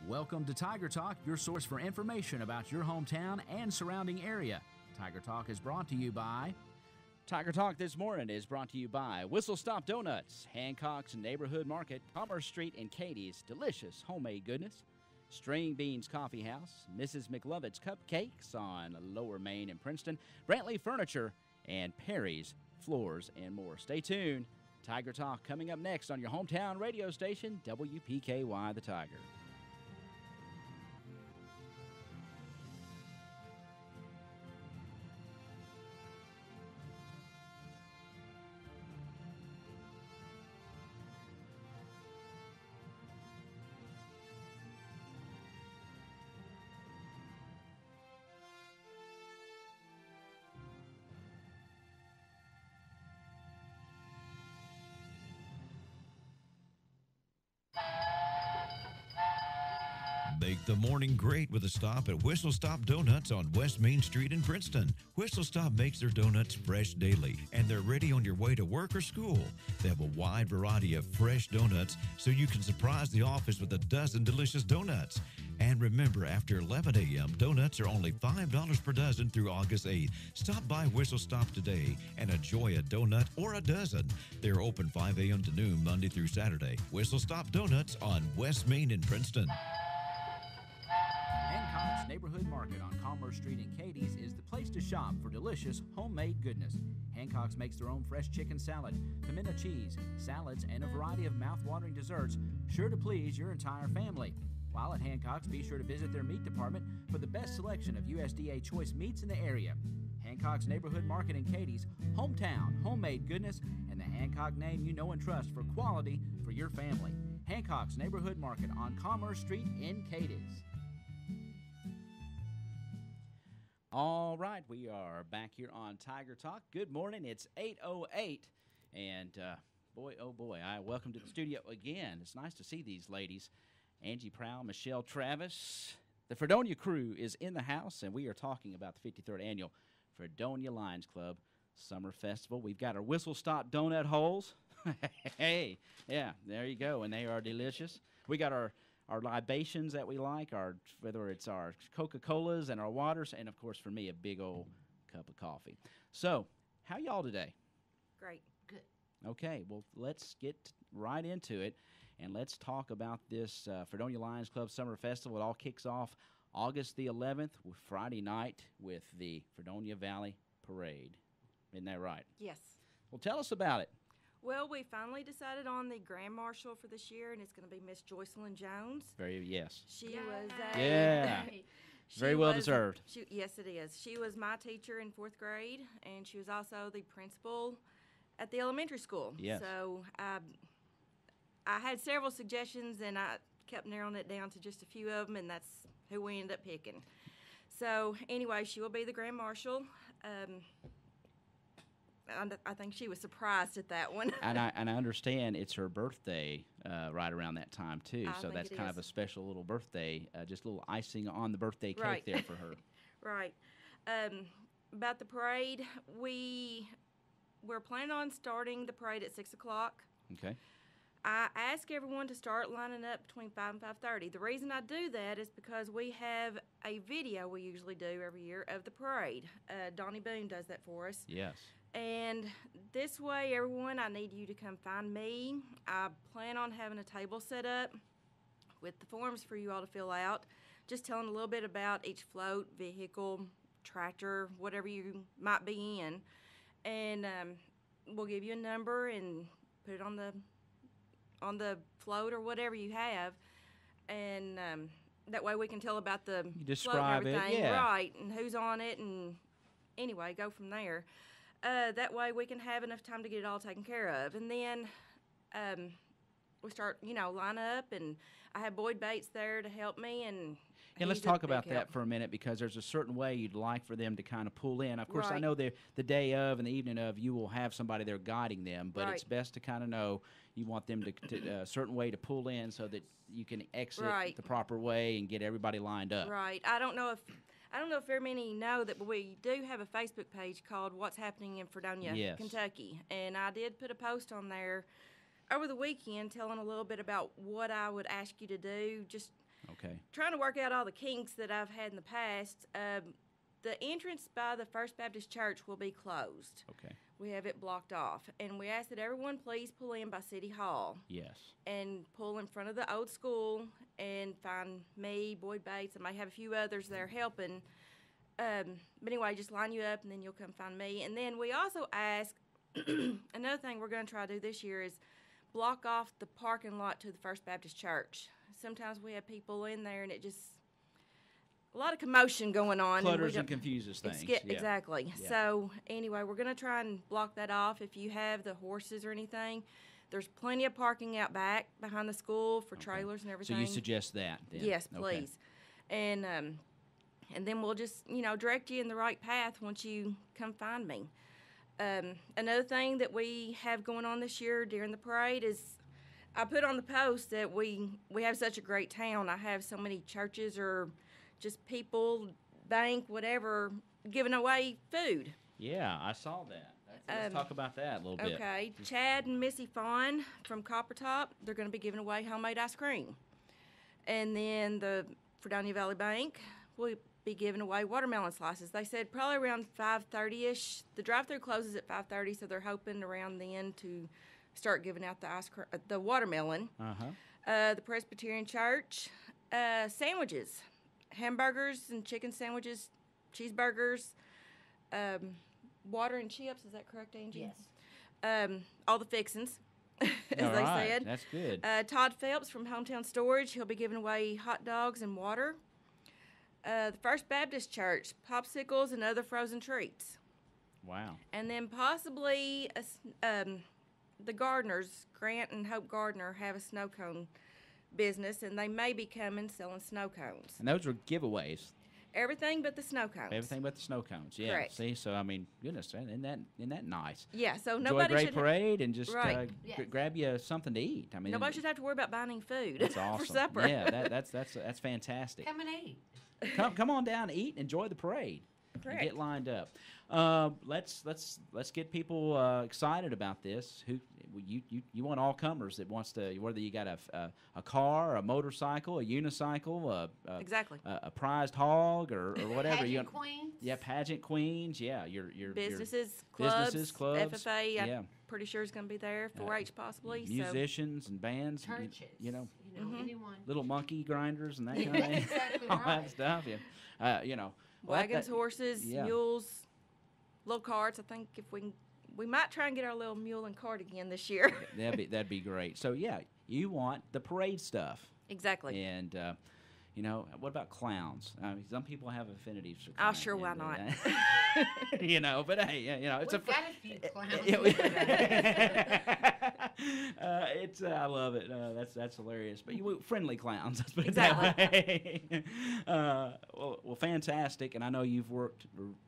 Welcome to Tiger Talk, your source for information about your hometown and surrounding area. Tiger Talk is brought to you by... Tiger Talk this morning is brought to you by Whistle Stop Donuts, Hancock's Neighborhood Market, Commerce Street and Katie's delicious homemade goodness, String Beans Coffee House, Mrs. McLovett's Cupcakes on Lower Main in Princeton, Brantley Furniture, and Perry's Floors and more. Stay tuned. Tiger Talk coming up next on your hometown radio station, WPKY The Tiger. Make the morning great with a stop at Whistle Stop Donuts on West Main Street in Princeton. Whistle Stop makes their donuts fresh daily, and they're ready on your way to work or school. They have a wide variety of fresh donuts, so you can surprise the office with a dozen delicious donuts. And remember, after 11 a.m., donuts are only $5 per dozen through August 8th. Stop by Whistle Stop today and enjoy a donut or a dozen. They're open 5 a.m. to noon, Monday through Saturday. Whistle Stop Donuts on West Main in Princeton. Hancock's Neighborhood Market on Commerce Street in Katie's is the place to shop for delicious homemade goodness. Hancock's makes their own fresh chicken salad, pimento cheese, salads, and a variety of mouth-watering desserts sure to please your entire family. While at Hancock's, be sure to visit their meat department for the best selection of USDA choice meats in the area. Hancock's Neighborhood Market in Katie's, hometown, homemade goodness, and the Hancock name you know and trust for quality for your family. Hancock's Neighborhood Market on Commerce Street in Katie's. All right, we are back here on Tiger Talk. Good morning. It's 8:08, and boy, oh boy, I welcome to the studio again. It's nice to see these ladies. Angie, Prowell, Michelle, Travis. The Fredonia crew is in the house, and we are talking about the 53rd Annual Fredonia Lions Club Summer Festival. We've got our Whistle Stop donut holes. Hey, yeah, there you go, and they are delicious. We got our libations that we like, whether it's our Coca-Colas and our waters, and, of course, for me, a big old cup of coffee. So, how y'all today? Great. Good. Okay, well, let's get right into it. And let's talk about this Fredonia Lions Club Summer Festival. It all kicks off August the 11th, Friday night, with the Fredonia Valley Parade. Isn't that right? Yes. Well, tell us about it. Well, we finally decided on the Grand Marshal for this year, and it's going to be Miss Joycelyn Jones. Yes. She was Very well deserved. Yes, it is. She was my teacher in 4th grade, and she was also the principal at the elementary school. Yes. So I had several suggestions, and I kept narrowing it down to just a few of them, and that's who we ended up picking. So anyway, she will be the Grand Marshal. I think she was surprised at that one. and I understand it's her birthday right around that time, too. So that's kind of a special little birthday, just a little icing on the birthday cake there for her. Right. About the parade, we're planning on starting the parade at 6 o'clock. Okay. I ask everyone to start lining up between 5 and 5:30. The reason I do that is because we have a video we usually do every year of the parade. Donnie Boone does that for us. Yes. And this way, everyone, I need you to come find me. I plan on having a table set up with the forms for you all to fill out, just telling a little bit about each float, vehicle, tractor, whatever you might be in. And we'll give you a number and put it on the float or whatever you have. And that way we can tell about the you describe float and everything. It, yeah. Right, and who's on it, and anyway, go from there. That way we can have enough time to get it all taken care of. And then we start, line up, and I have Boyd Bates there to help me. And let's talk about that for a minute, because there's a certain way you'd like for them to kind of pull in. Of course, I know the day of and the evening of, you will have somebody there guiding them, but it's best to kind of know you want them to a certain way to pull in so that you can exit the proper way and get everybody lined up. Right. I don't know if very many know that, but we do have a Facebook page called What's Happening in Fredonia, Kentucky. And I did put a post on there over the weekend telling a little bit about what I would ask you to do. Just Okay. trying to work out all the kinks that I've had in the past. The entrance by the First Baptist Church will be closed. Okay. We have it blocked off. And we ask that everyone please pull in by City Hall. Yes. And pull in front of the old school and find me, Boyd Bates. I might have a few others that are helping. But anyway, just line you up and then you'll come find me. And then we also ask, another thing we're going to try to do this year is block off the parking lot to the First Baptist Church. Sometimes we have people in there and it just, a lot of commotion going on. Clutters and confuses things. Exactly. Yeah. So anyway, we're going to try and block that off. If you have the horses or anything, there's plenty of parking out back behind the school for trailers and everything. So you suggest that then? Yes, Okay. please. And then we'll just, direct you in the right path once you come find me. Another thing that we have going on this year during the parade is I put on the post that we have such a great town. I have so many churches or just people, bank, whatever, giving away food. Yeah, I saw that. Let's talk about that a little bit. Okay. Chad and Missy Fawn from Copper Top, they're going to be giving away homemade ice cream. And then the Fredonia Valley Bank will be giving away watermelon slices. They said probably around 5:30ish. The drive-thru closes at 5:30, so they're hoping around then to start giving out the watermelon. Uh-huh. The Presbyterian Church, sandwiches, hamburgers and chicken sandwiches, cheeseburgers, water and chips. Is that correct, Angie? Yes. All the fixins, as All they right. said. That's good. Todd Phelps from Hometown Storage, he'll be giving away hot dogs and water. The First Baptist Church, popsicles and other frozen treats. Wow. And then possibly the Gardners, Grant and Hope Gardner, have a snow cone business, and they may be coming selling snow cones. And those are giveaways. Everything but the snow cones. Everything but the snow cones. Yeah. Correct. See, so I mean, goodness, isn't that nice? Yeah, so Enjoy nobody a great should parade and just Right. Yes. grab you something to eat. I mean, nobody should have to worry about buying any food That's awesome. for supper. Yeah, that's fantastic. Come and eat. Come on down, eat, enjoy the parade. And Correct. get lined up. Let's get people excited about this. Who you want all comers that wants to, whether you got a car, a motorcycle, a unicycle, Exactly. a prized hog or whatever. Pageant queens. Yeah, pageant queens. Yeah, your Businesses, clubs, FFA, yeah. I'm pretty sure is going to be there, 4-H possibly. musicians and bands. Churches. You know, Anyone. little monkey grinders and that kind of thing. Exactly All that right. stuff. Yeah. Well, Wagons, horses, yeah. mules, little carts. I think if we might try and get our little mule and cart again this year. That'd be great. So yeah, you want the parade stuff, Exactly. and what about clowns? Some people have affinities for Oh, clowns. sure, why not? But hey, it's We've got a few clowns. it's I love it. That's hilarious. But friendly clowns. Let's put it Exactly. that way. Well, fantastic. And I know you've worked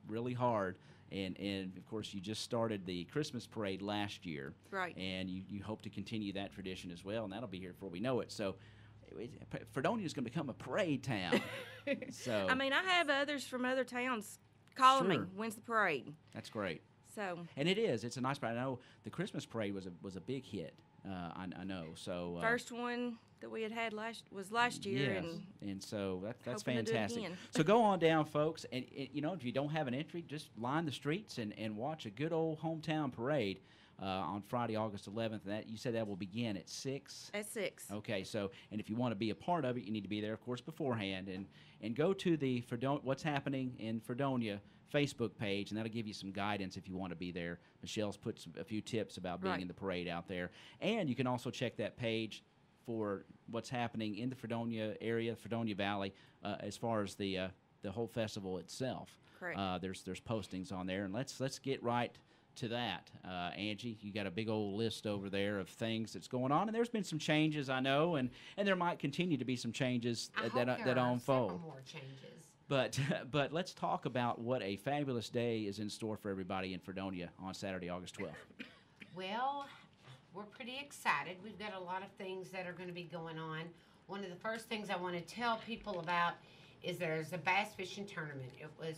really hard. And of course, you just started the Christmas parade last year. Right. And you hope to continue that tradition as well. And that'll be here before we know it. So Fredonia is going to become a parade town. So I mean, I have others from other towns calling me, Sure. when's the parade? that's great. So, And it is. It's a nice parade. I know the Christmas parade was a big hit. I know. So first one that we had last year. Yes. And so that's hoping to do it fantastic. again. So go on down, folks, and if you don't have an entry, just line the streets and watch a good old hometown parade on Friday, August 11th. And you said that will begin at 6. At 6. Okay, so and if you want to be a part of it, you need to be there, of course, beforehand, and go to the What's Happening in Fredonia Facebook page, and that'll give you some guidance if you want to be there. Michelle's put a few tips about being Right. in the parade out there, and you can also check that page for what's happening in the Fredonia area, Fredonia Valley, as far as the whole festival itself. Correct. There's postings on there, and let's get right to that. Angie, you got a big old list over there of things that's going on, and there's been some changes, I know, and there might continue to be some changes I hope that there are unfold. several more changes. But let's talk about what a fabulous day is in store for everybody in Fredonia on Saturday, August 12th. Well, we're pretty excited. We've got a lot of things that are going to be going on. One of the first things I want to tell people about is there's a bass fishing tournament.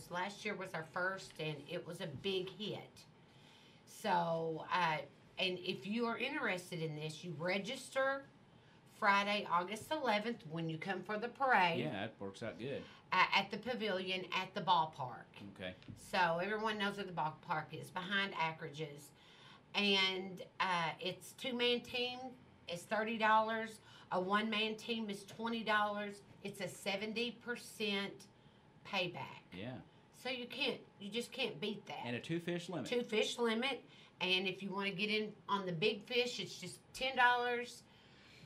Last year was our first, and it was a big hit. So, and if you are interested in this, you register Friday, August 11th, when you come for the parade. Yeah, that works out good. At the pavilion at the ballpark. Okay. So everyone knows where the ballpark is, behind Ackridge's. And it's two-man team is $30. A one-man team is $20. It's a 70% payback. Yeah. So you just can't beat that. And a 2-fish limit. 2-fish limit. And if you want to get in on the big fish, it's just $10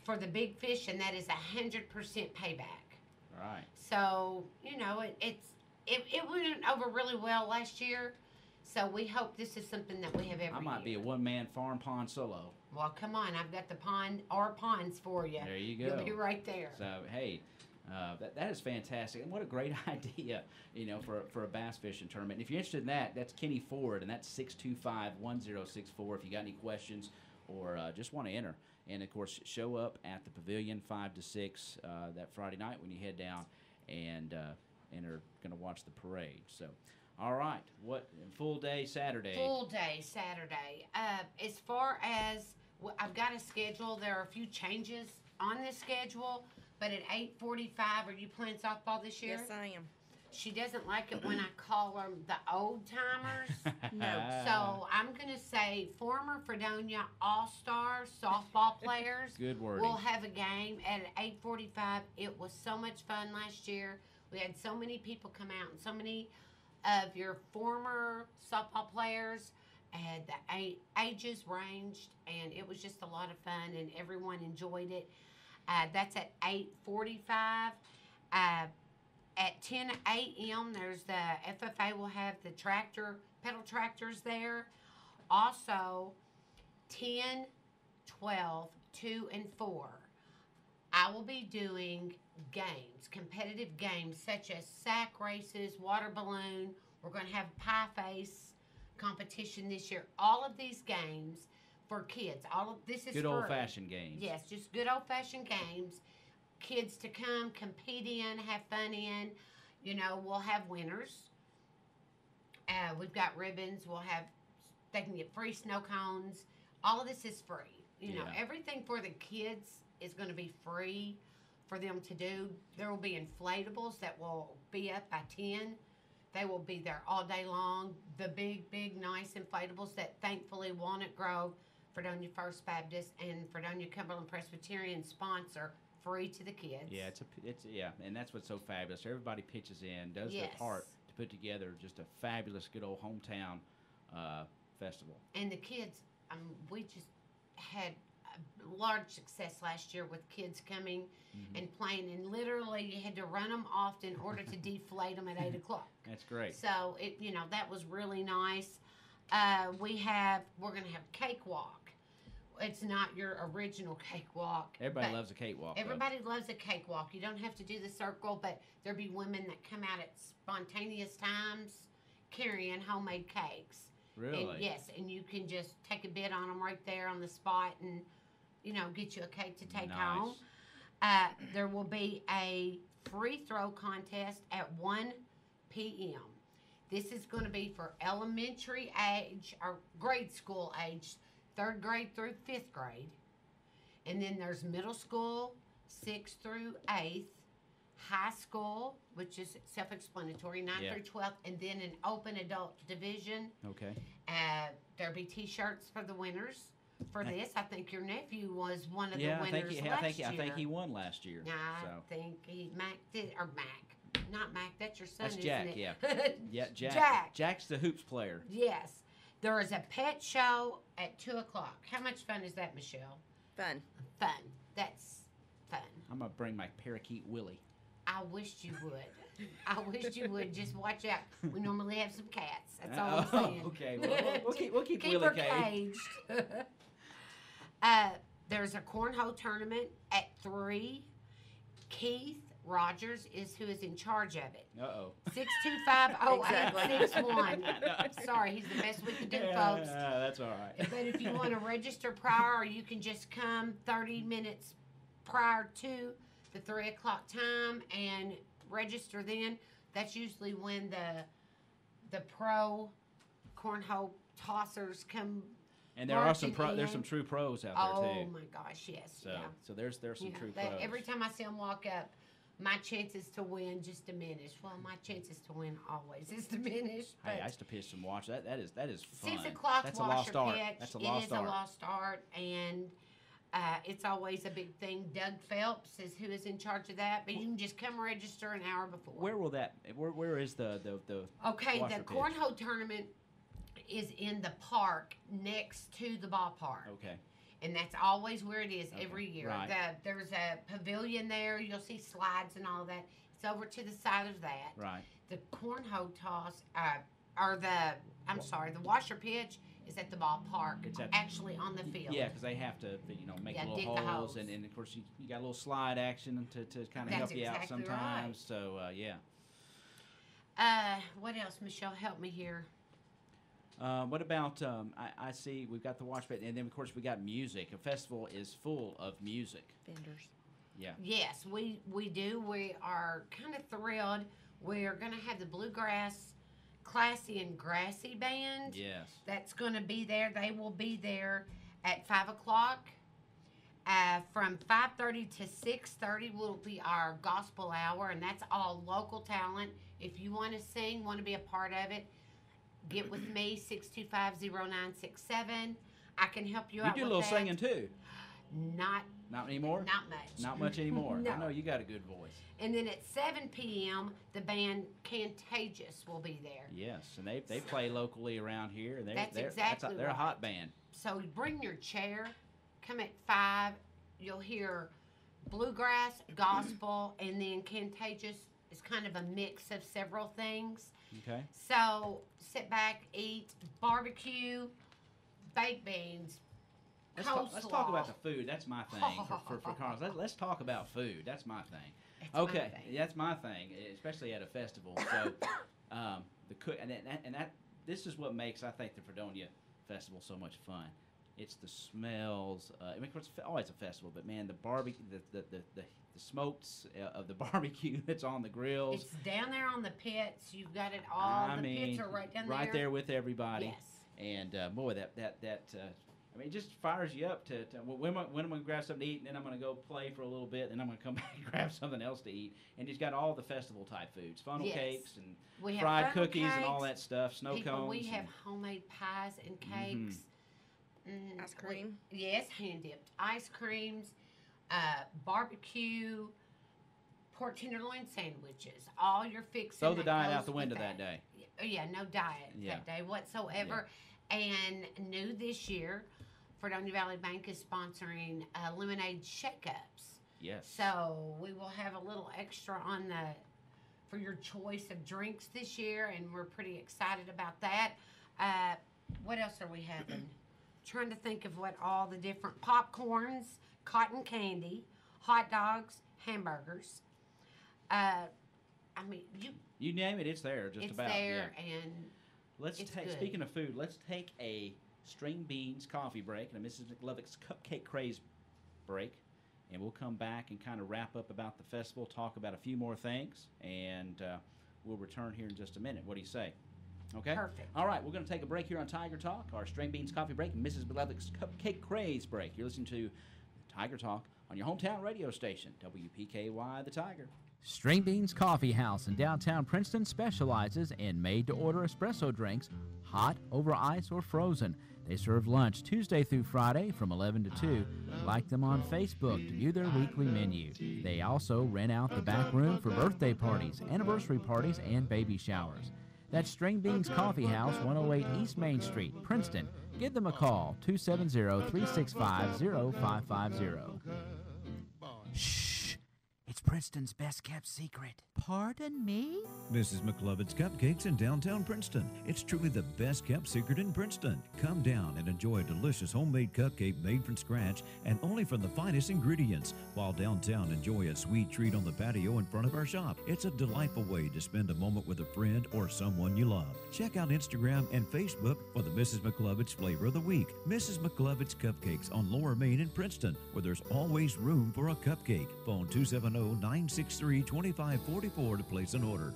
for the big fish, and that is 100% payback. Right. So, you know, it went over really well last year. So we hope this is something that we have every year. I might be a one-man farm pond solo. Well, come on. I've got the ponds for you. There you go. You'll be right there. So, hey, that is fantastic. And what a great idea, you know, for a bass fishing tournament. And if you're interested in that, that's Kenny Ford, and that's 625-1064 if you got any questions or just want to enter. And, of course, show up at the Pavilion 5 to 6 that Friday night when you head down and are going to watch the parade. So, all right. What full day Saturday? Full day Saturday. As far as I've got a schedule, there are a few changes on this schedule, but at 8:45, are you playing softball this year? Yes, I am. She doesn't like it when I call them the old timers. No. So I'm going to say former Fredonia All-Star softball players Good wording. will have a game at 8:45. It was so much fun last year. We had so many people come out, and so many of your former softball players, and the ages ranged, and it was just a lot of fun, and everyone enjoyed it. That's at 8:45. At 10 a.m., there's the FFA will have the pedal tractors there. Also, 10, 12, 2, and 4. I will be doing games, competitive games, such as sack races, water balloon. We're going to have pie face competition this year. All of these games for kids. All of this is Good free. old-fashioned games. Yes, just good old-fashioned games. Kids to come, compete in, have fun in. You know, we'll have winners. We've got ribbons. They can get free snow cones. All of this is free. You know, everything for the kids is going to be free for them to do. There will be inflatables that will be up by 10. They will be there all day long. The big, big, nice inflatables that thankfully Walnut Grove, Fredonia First Baptist, and Fredonia Cumberland Presbyterian sponsor, free to the kids. Yeah, it's and that's what's so fabulous. Everybody pitches in, does their part to put together just a fabulous, good old hometown festival. And the kids, we just had a large success last year with kids coming and playing, and literally you had to run them off in order to deflate them at 8 o'clock. That's great. So that was really nice. We're going to have cakewalk. It's not your original cakewalk. Everybody loves a cakewalk. Everybody loves a cakewalk. You don't have to do the circle, but there'll be women that come out at spontaneous times carrying homemade cakes. Really? And yes, and you can just take a bid on them right there on the spot and, get you a cake to take home. There will be a free throw contest at 1 p.m. This is going to be for elementary age or grade school age, 3rd grade through 5th grade. And then there's middle school, 6th through 8th, high school, which is self-explanatory, 9th through 12th, and then an open adult division. Okay. There'll be T-shirts for the winners for this. I think your nephew was one of the winners last year. I think he won last year. I think Mac did, or Mac. Not Mac, that's your son, That's Jack, isn't it? yeah. Yeah, Jack. Jack's the hoops player. Yes. There is a pet show at 2 o'clock. How much fun is that, Michelle? Fun. Fun. That's fun. I'm going to bring my parakeet Willie. I wished you would. I wished you would. Just watch out. We normally have some cats. That's all I'm saying. Okay. Well, we'll keep Willie her caged. There's a cornhole tournament at 3. Keith Rogers is who is in charge of it. 625-0861. Sorry, he's the best we can do, folks. That's all right. But if you want to register prior, you can just come 30 minutes prior to the 3 o'clock time and register then. That's usually when the pro cornhole tossers come And there are some marching there's in. some true pros out there Oh too. my gosh, yes. So Yeah. so there's some Yeah, true they- pros. every time I see them walk up, my chances to win just diminish. Well, my chances to win always is diminished. Hey, But I used to pitch some watch. That is fun. 6 o'clock That's a washer lost art. pitch. That's a It lost is art. a lost art, and it's always a big thing. Doug Phelps is who is in charge of that, but you can just come register an hour before. Where will that? Where is the Okay, washer the pitch? cornhole tournament is in the park next to the ballpark. Okay. And that's always where it is Okay, every year. right. There's a pavilion there. You'll see slides and all that. It's over to the side of that. Right. The cornhole toss, the washer pitch is at the ballpark. It's at- actually on the field. Yeah, because they have to, make Yeah, little dig the holes, holes. and of course you got a little slide action to kind of That's help you out exactly sometimes. So yeah. What else, Michelle? Help me here. What about? I see we've got the wash pit, and then of course we got music. A festival is full of music. Vendors. Yeah. Yes, we do. We are kind of thrilled. We're going to have the Bluegrass Classy and Grassy Band. Yes. That's going to be there. They will be there at 5 o'clock. From 5:30 to 6:30 will be our gospel hour, and that's all local talent. If you want to sing, want to be a part of it, get with me, 625-0967. I can help you You out do a with little that. singing too. Not Anymore. not much. Not much anymore. No. I know you got a good voice. And then at 7 p.m., the band Contagious will be there. Yes, and they play locally around here. And That's they're exactly they're a right. hot band. So bring your chair. Come at 5. You'll hear bluegrass, gospel, and then Contagious is kind of a mix of several things. Okay. So sit back, eat, barbecue, baked beans, Let's coleslaw. talk about the food. That's my thing for carnivals. Let's talk about food. That's my thing. It's my Okay, thing. that's my thing, especially at a festival. So, the cook and that this is what makes I think the Fredonia Festival so much fun. It's the smells. I mean, of course, it's always a festival, but man, the barbecue, the smokes of the barbecue that's on the grills. It's down there on the pits. You've got it all. I the mean, pits are right down right there with everybody. Yes. And boy, that I mean, it just fires you up to well, when am I going to grab something to eat, and then I'm going to go play for a little bit, and I'm going to come back and grab something else to eat. And it's got all the festival type foods, funnel Yes. cakes and We have fried funnel cookies and all cakes. that stuff, snow People, cones. we have and- homemade pies and cakes. Ice cream. Yes, hand dipped ice creams, barbecue, pork tenderloin sandwiches. All your fixing. Throw the that diet goes out the with window that day. Yeah, no diet Yeah. that day whatsoever. And new this year, Fredonia Valley Bank is sponsoring lemonade shake-ups. Yes. So we will have a little extra on for your choice of drinks this year, and we're pretty excited about that. What else are we having? Trying to think of what all the different popcorns, cotton candy, hot dogs, hamburgers. I mean, You name it, it's there. Just it's about. there, Yeah. and Let's it's take. good. Speaking of food, let's take a string beans coffee break and a Mrs. McLovick's cupcake craze break, and we'll come back and kind of wrap up about the festival, talk about a few more things, and we'll return here in just a minute. What do you say? Okay. Perfect. All right, we're going to take a break here on Tiger Talk, our string beans coffee break, and Mrs. McLovick's cupcake craze break. You're listening to Tiger Talk on your hometown radio station, WPKY The Tiger. String Beans Coffee House in downtown Princeton specializes in made-to-order espresso drinks, hot, over ice, or frozen. They serve lunch Tuesday through Friday from 11 to 2. Like them on Facebook to view their weekly menu. They also rent out the back room for birthday parties, anniversary parties, and baby showers. That's String Beans Coffee House, 108 East Main Street, Princeton. Give them a call, 270-365-0550. Shh! It's Princeton's best-kept secret. Pardon me? Mrs. McLovin's Cupcakes in downtown Princeton. It's truly the best kept secret in Princeton. Come down and enjoy a delicious homemade cupcake made from scratch and only from the finest ingredients. While downtown, enjoy a sweet treat on the patio in front of our shop. It's a delightful way to spend a moment with a friend or someone you love. Check out Instagram and Facebook for the Mrs. McLovin's Flavor of the Week. Mrs. McLovin's Cupcakes on Lower Main in Princeton, where there's always room for a cupcake. Phone 270-963-2544 to place an order.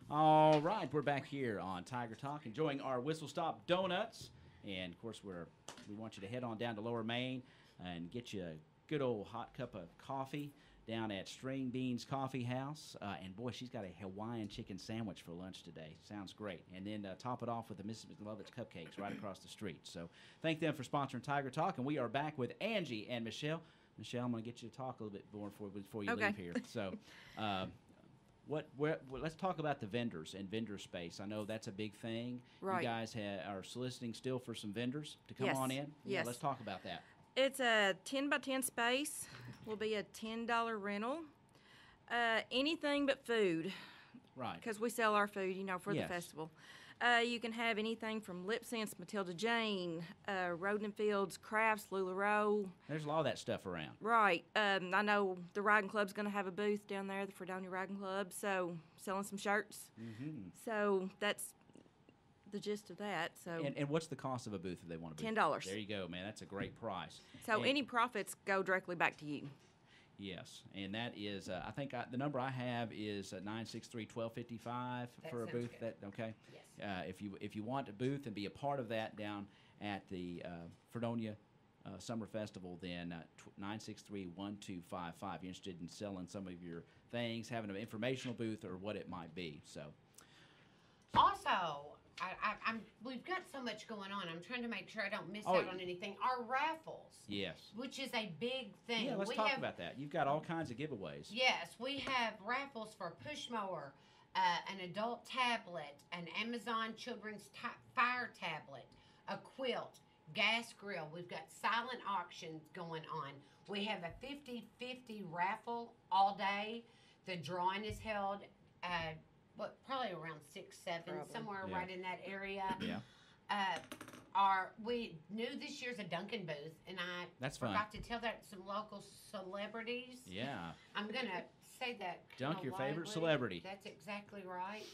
All right, we're back here on Tiger Talk, enjoying our Whistle Stop Donuts. And of course, we want you to head on down to Lower Main and get you a good old hot cup of coffee down at String Beans Coffee House. And boy, she's got a Hawaiian chicken sandwich for lunch today. Sounds great. And then top it off with the Mrs. McLovett's cupcakes right across the street. So thank them for sponsoring Tiger Talk. And we are back with Angie and Michelle. Michelle, I'm going to get you to talk a little bit more before you leave here. So let's talk about the vendors and vendor space. I know that's a big thing. Right. You guys are soliciting still for some vendors to come Yes. on in. Yeah, Yes. let's talk about that. It's a 10 by 10 space. Will be a $10 rental. Anything but food, Right. because we sell our food, for Yes. the festival. You can have anything from Lip Sense, Matilda Jane, Roden and Fields, Crafts, LuLaRoe. There's a lot of that stuff around. Right. I know the Riding Club's going to have a booth down there, the Fredonia Riding Club, so selling some shirts. Mm-hmm. So that's the gist of that. So And what's the cost of a booth if they want a booth? $10. There you go, man. That's a great price. So And- any profits go directly back to you. Yes, and that is, I think the number I have is 963-1255 That for a sounds booth. good. That okay? Yes. If you want a booth and be a part of that down at the Fredonia Summer Festival, then 963-1255. You're interested in selling some of your things, having an informational booth, or what it might be. So Also, we've got so much going on. I'm trying to make sure I don't miss Oh, out on anything. Our raffles, yes, which is a big thing. yeah. Let's we talk have, about that. You've got all kinds of giveaways. Yes, we have raffles for a push mower, an adult tablet, an Amazon children's fire tablet, a quilt, gas grill. We've got silent auctions going on. We have a 50-50 raffle all day. The drawing is held probably around 6, 7, Probably. somewhere Yeah. right in that area. Yeah. We knew this year's a Dunkin' booth, and I That's fun. forgot to tell that some local celebrities. Yeah. I'm gonna say that. Dunk kinda your favorite lightly. celebrity. That's exactly right.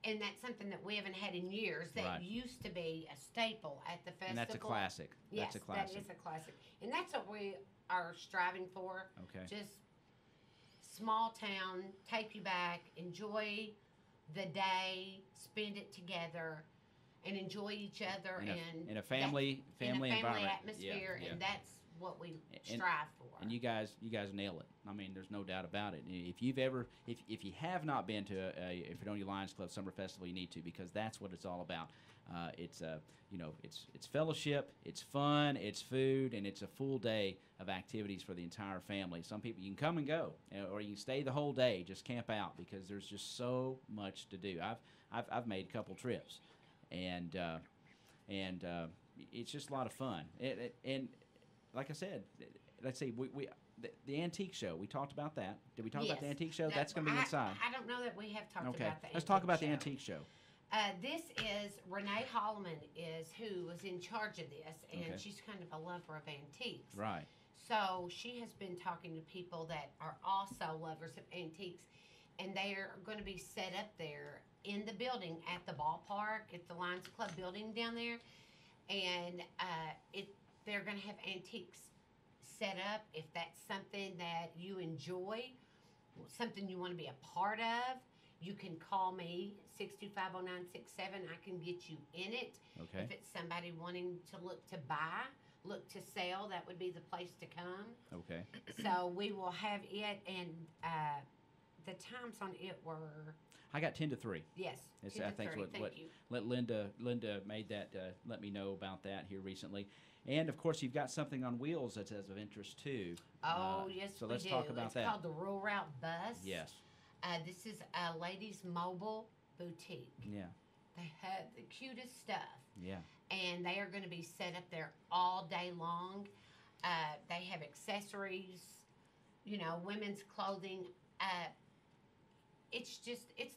And that's something that we haven't had in years. That Right. used to be a staple at the festival. And that's a classic. Yes, That's a classic. that is a classic, and that's what we are striving for. Okay. Just small town, take you back, enjoy the day, spend it together, and enjoy each other in a family environment. atmosphere, Yeah, yeah. and that's what we And- strive for. And you guys nail it. I mean, there's no doubt about it. If you have not been to a Fredonia Lions Club Summer Festival, you need to, because that's what it's all about. It's fellowship, it's fun, it's food, and it's a full day of activities for the entire family. Some people, you can come and go, or you can stay the whole day, just camp out, because there's just so much to do. I've made a couple trips, and it's just a lot of fun. And like I said, let's see, the antique show, we talked about that. Did we talk about the Yes. antique show? That's going to be inside. I don't know that we have talked Okay, about the let's talk about the show. antique show. This is Renee Holloman who was in charge of this, and Okay. she's kind of a lover of antiques. Right. So she has been talking to people that are also lovers of antiques, and they are going to be set up there in the building at the ballpark, at the Lions Club building down there, and they're going to have antiques set up. If that's something that you enjoy, something you want to be a part of, you can call me, 625-0967. I can get you in it. Okay. If it's somebody wanting to look to buy, look to sell, that would be the place to come. Okay. So we will have it, and the times on it were, I got 10 to 3. yes, It's, 10 I to think 3. what Thank you. Linda made that let me know about that here recently, and of course you've got something on wheels that's of interest too. Oh, yes, so we let's do. talk about it's that. called the Rural Route Bus. Yes. This is a ladies' mobile boutique. Yeah. They have the cutest stuff. Yeah. And they are going to be set up there all day long. They have accessories, women's clothing. It's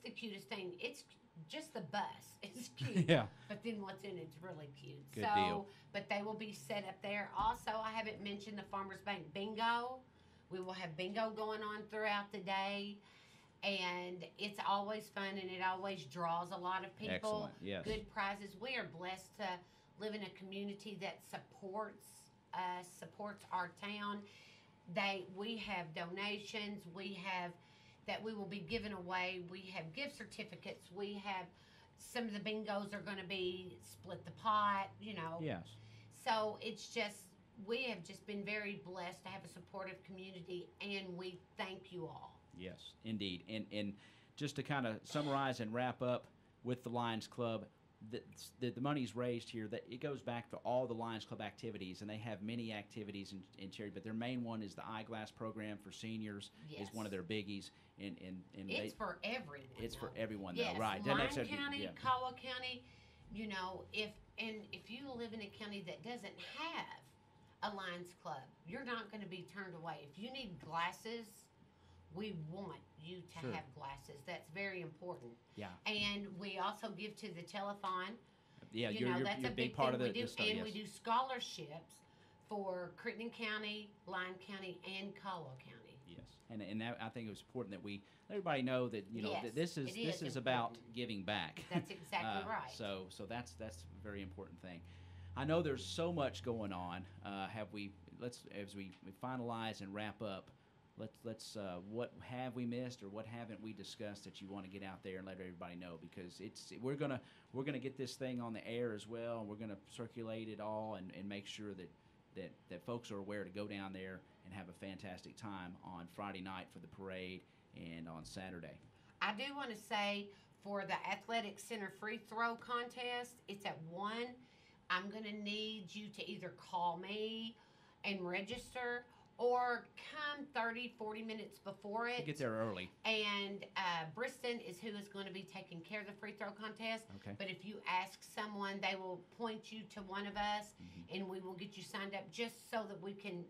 the cutest thing. It's just the bus. It's cute. Yeah. But then what's in it's really cute. Good deal. But they will be set up there. Also, I haven't mentioned the Farmers Bank Bingo. We will have bingo going on throughout the day. And it's always fun, and it always draws a lot of people. Excellent, yes. Good prizes. We are blessed to live in a community that supports our town. We have donations. We have that we will be giving away. We have gift certificates. We have Some of the bingos are going to be split the pot, Yes. So it's just, we have just been very blessed to have a supportive community, and we thank you all. Yes, indeed. And just to kind of summarize and wrap up with the Lions Club, the money's raised here, that it goes back to all the Lions Club activities, and they have many activities in charity, but their main one is the eyeglass program for seniors. Yes. Is one of their biggies. And It's for everyone. It's for everyone, yes. though, right? Lyon That's County, yeah. Caldwell County, if you live in a county that doesn't have a Lions Club, you're not going to be turned away. If you need glasses, we want you to Sure. have glasses. That's very important. Yeah. And we also give to the telethon. Yeah, That's you're a big part thing of we do. the stuff, And yes. we do scholarships for Crittenden County, Lyon County, and Caldwell County. Yes, and that, I think it was important that we let everybody know that Yes, that this is it is about important. giving back. That's exactly right. So that's a very important thing. I know there's so much going on. As we finalize and wrap up, let's what have we missed or what haven't we discussed that you want to get out there and let everybody know, because we're gonna get this thing on the air as well, and we're gonna circulate it all and make sure that folks are aware to go down there and have a fantastic time on Friday night for the parade and on Saturday. I do want to say, for the Athletic Center free throw contest, it's at 1. I'm going to need you to either call me and register, or come 30, 40 minutes before it. Get there early. And Briston is who is going to be taking care of the free throw contest. Okay. But if you ask someone, they will point you to one of us, and we will get you signed up, just so that we can,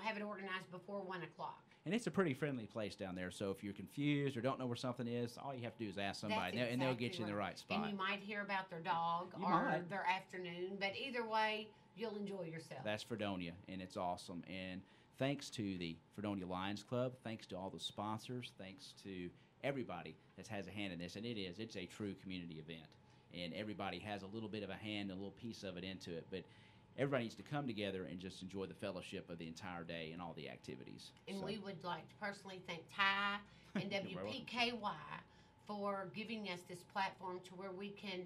have it organized before 1 o'clock. And it's a pretty friendly place down there, so if you're confused or don't know where something is, all you have to do is ask somebody, That's and they'll get exactly you in the right spot. And you might hear about their dog You or might. their afternoon, but either way, you'll enjoy yourself. That's Fredonia, and it's awesome. And thanks to the Fredonia Lions Club, thanks to all the sponsors, thanks to everybody that has a hand in this, and it's a true community event, and everybody has a little bit of a hand, a little piece of it into it, but everybody needs to come together and just enjoy the fellowship of the entire day and all the activities. And So, we would like to personally thank Ty and You're welcome. WPKY for giving us this platform to where we can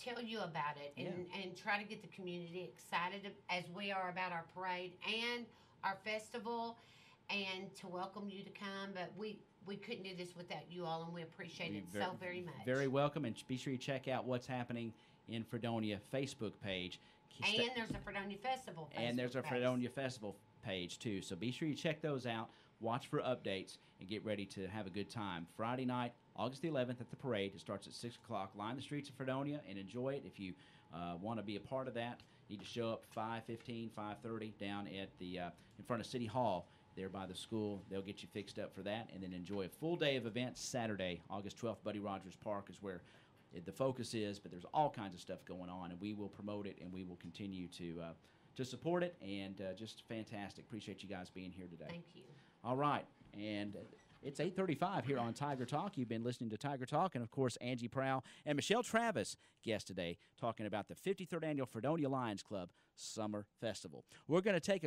tell you about it and try to get the community excited as we are about our parade and our festival, and to welcome you to come. But we couldn't do this without you all, and we appreciate it so very much. Very welcome, and be sure you check out what's happening in Fredonia Facebook page. And there's a Fredonia Festival Facebook And there's a page. Fredonia Festival page, too. So be sure you check those out, watch for updates, and get ready to have a good time. Friday night, August the 11th at the parade. It starts at 6 o'clock. Line the streets of Fredonia and enjoy it. If you want to be a part of that, you need to show up 5:15, 5:30 down at the in front of City Hall there by the school. They'll get you fixed up for that, and then enjoy a full day of events Saturday, August 12th. Buddy Rogers Park is where the focus is, but there's all kinds of stuff going on, and we will promote it, and we will continue to support it, and just fantastic. Appreciate you guys being here today. Thank you. All right, and it's 8:35 here on Tiger Talk. You've been listening to Tiger Talk, and of course, Angie Prowell and Michelle Travis, guest today, talking about the 53rd Annual Fredonia Lions Club Summer Festival. We're going to take a